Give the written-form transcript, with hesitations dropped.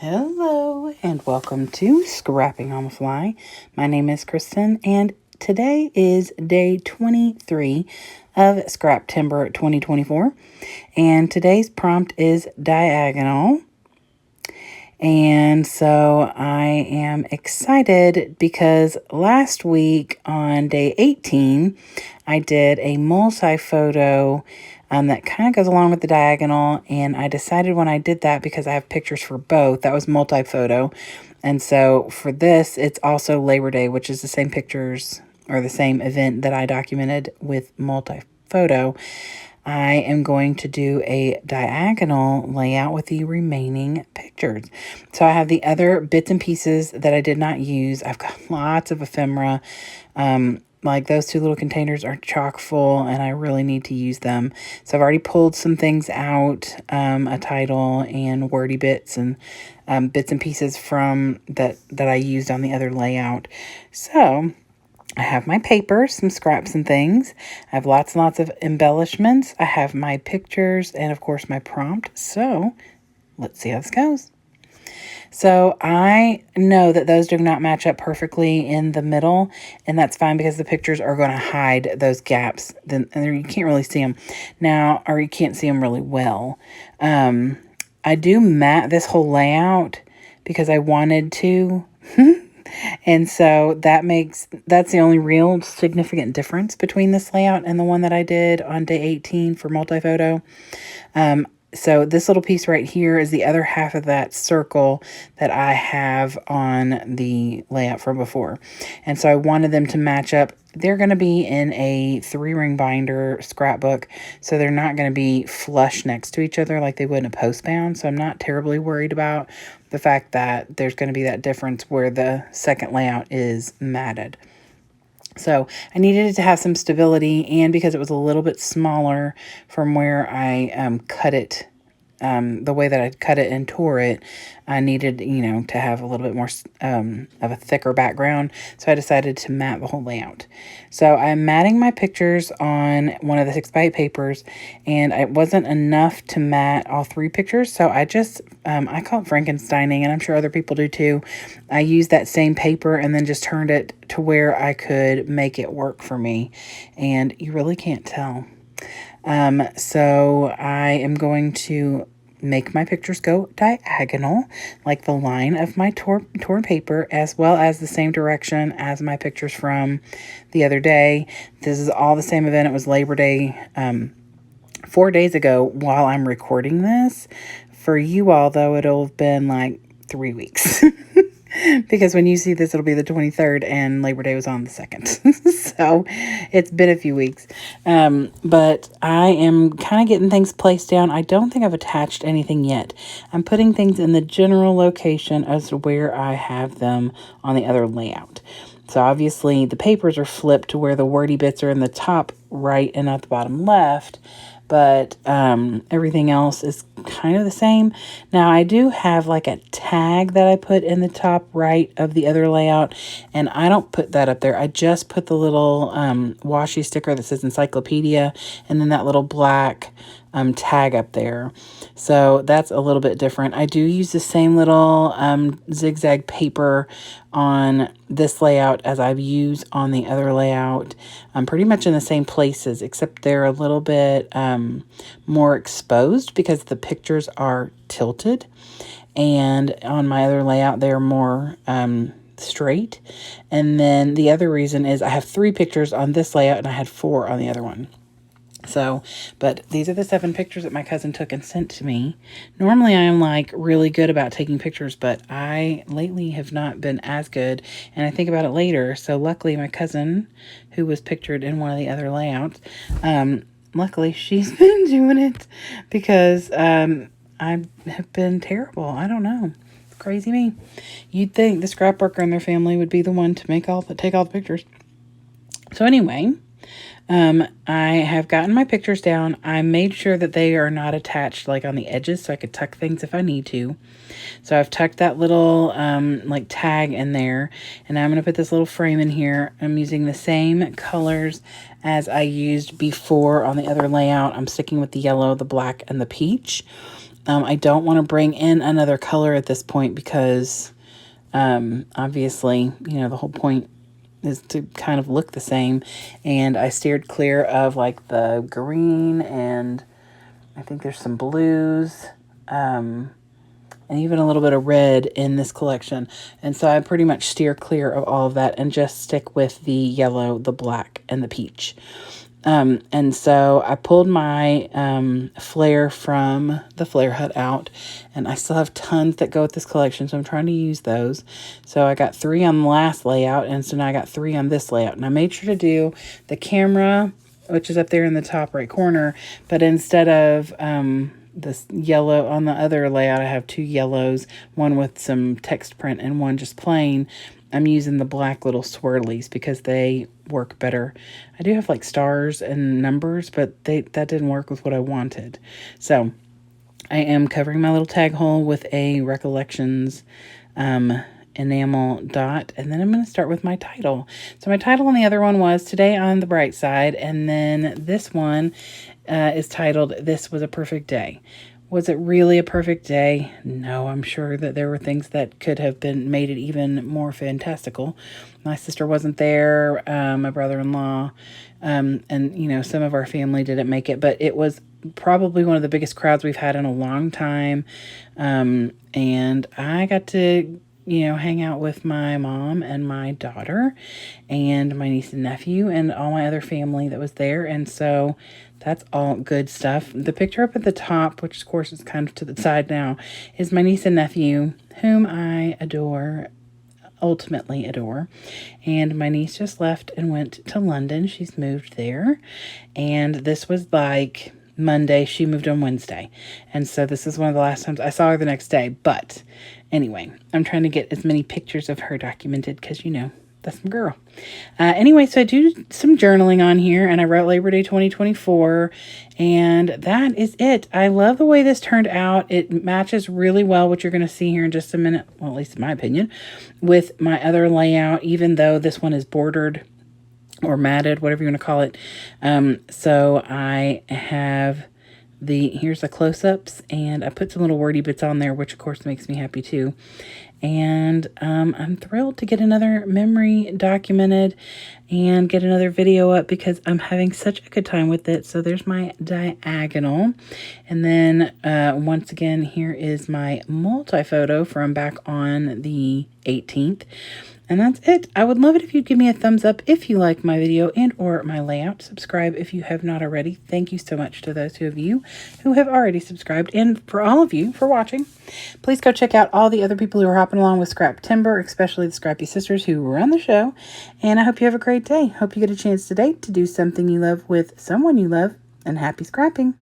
Hello and welcome to Scrapping on the Fly. My name is Kristen and today is day 23 of Scrap Timber 2024. And today's prompt is diagonal. And so I am excited because last week on day 18, I did a multi-photo that kind of goes along with the diagonal. And I decided when I did that, because I have pictures for both, that was multi-photo. And so for this, it's also Labor Day, which is the same pictures or the same event that I documented with multi-photo. I am going to do a diagonal layout with the remaining pictures. So I have the other bits and pieces that I did not use. I've got lots of ephemera. Like those two little containers are chock full and I really need to use them. So I've already pulled some things out, a title and wordy bits and bits and pieces from that I used on the other layout. So I have my paper, some scraps and things. I have lots and lots of embellishments. I have my pictures and, of course, my prompt. So let's see how this goes. So I know that those do not match up perfectly in the middle, and that's fine because the pictures are going to hide those gaps. Then you can't really see them now, or you can't see them really well. I do mat this whole layout because I wanted to. And so that's the only real significant difference between this layout and the one that I did on day 18 for multi-photo. So this little piece right here is the other half of that circle that I have on the layout from before. And so I wanted them to match up. They're going to be in a 3-ring binder scrapbook, so they're not going to be flush next to each other like they would in a postbound. So I'm not terribly worried about the fact that there's going to be that difference where the second layout is matted. So I needed it to have some stability, and because it was a little bit smaller from where I cut it, the way that I cut it and tore it, I needed, to have a little bit more of a thicker background. So I decided to mat the whole layout. So I'm matting my pictures on one of the 6x8 papers, and it wasn't enough to mat all 3 pictures. So I just, I call it Frankensteining, and I'm sure other people do too. I used that same paper and then just turned it to where I could make it work for me. And you really can't tell. So I am going to make my pictures go diagonal, like the line of my torn paper, as well as the same direction as my pictures from the other day. This is all the same event. It was Labor Day 4 days ago while I'm recording this. For you all, though, it'll have been like 3 weeks. Because when you see this, it'll be the 23rd, and Labor Day was on the 2nd. So it's been a few weeks. But I am kind of getting things placed down. I don't think I've attached anything yet. I'm putting things in the general location as to where I have them on the other layout. So obviously the papers are flipped to where the wordy bits are in the top right and at the bottom left. But everything else is kind of the same. Now, I do have like a tag that I put in the top right of the other layout, and I don't put that up there. I just put the little washi sticker that says encyclopedia, and then that little black tag up there. So that's a little bit different. I do use the same little zigzag paper on this layout as I've used on the other layout. I'm pretty much in the same places, except they're a little bit more exposed because the pictures are tilted. And on my other layout, they're more straight. And then the other reason is I have 3 pictures on this layout and I had 4 on the other one. So, but these are the 7 pictures that my cousin took and sent to me. Normally I am like really good about taking pictures, but I lately have not been as good, and I think about it later. So luckily my cousin, who was pictured in one of the other layouts, luckily she's been doing it because I have been terrible. I don't know. It's crazy me. You'd think the scrapworker in their family would be the one to take all the pictures. So anyway, I have gotten my pictures down. I made sure that they are not attached like on the edges so I could tuck things if I need to. So I've tucked that little like tag in there, and I'm going to put this little frame in here. I'm using the same colors as I used before on the other layout. I'm sticking with the yellow, the black, and the peach. I don't want to bring in another color at this point because obviously, you know, the whole point is to kind of look the same. And I steered clear of like the green, and I think there's some blues, and even a little bit of red in this collection. And so I pretty much steer clear of all of that and just stick with the yellow, the black, and the peach. And so I pulled my flare from the Flare Hut out, and I still have tons that go with this collection, so I'm trying to use those. So I got 3 on the last layout, and so now I got 3 on this layout. And I made sure to do the camera, which is up there in the top right corner, but instead of this yellow on the other layout, I have 2 yellows, one with some text print and one just plain. I'm using the black little swirlies because they work better. I do have like stars and numbers, but that didn't work with what I wanted. So I am covering my little tag hole with a Recollections enamel dot, and then I'm going to start with my title. So my title on the other one was Today on the Bright Side, and then this one is titled This Was a Perfect Day. Was it really a perfect day? No, I'm sure that there were things that could have made it even more fantastical. My sister wasn't there, my brother-in-law, and, you know, some of our family didn't make it, but it was probably one of the biggest crowds we've had in a long time. And I got to, you know, hang out with my mom and my daughter and my niece and nephew and all my other family that was there. And so that's all good stuff. The picture up at the top, which of course is kind of to the side now, is my niece and nephew, whom I adore, ultimately adore. And my niece just left and went to London. She's moved there. And this was like Monday. She moved on Wednesday. And so this is one of the last times I saw her the next day. But anyway, I'm trying to get as many pictures of her documented because, you know, that's my girl. Anyway, so I do some journaling on here, and I wrote Labor Day 2024, and that is it. I love the way this turned out. It matches really well what you're going to see here in just a minute, well, at least in my opinion, with my other layout, even though this one is bordered or matted, whatever you want to call it. So I have here's the close-ups, and I put some little wordy bits on there, which of course makes me happy too. And I'm thrilled to get another memory documented and get another video up because I'm having such a good time with it. So there's my diagonal. And then once again, here is my multi-photo from back on the 18th. And that's it. I would love it if you'd give me a thumbs up if you like my video and or my layout. Subscribe if you have not already. Thank you so much to those of you who have already subscribed. And for all of you for watching, please go check out all the other people who are hopping along with Scrap Timber, especially the Scrappy Sisters who run the show. And I hope you have a great day. Hope you get a chance today to do something you love with someone you love. And happy scrapping.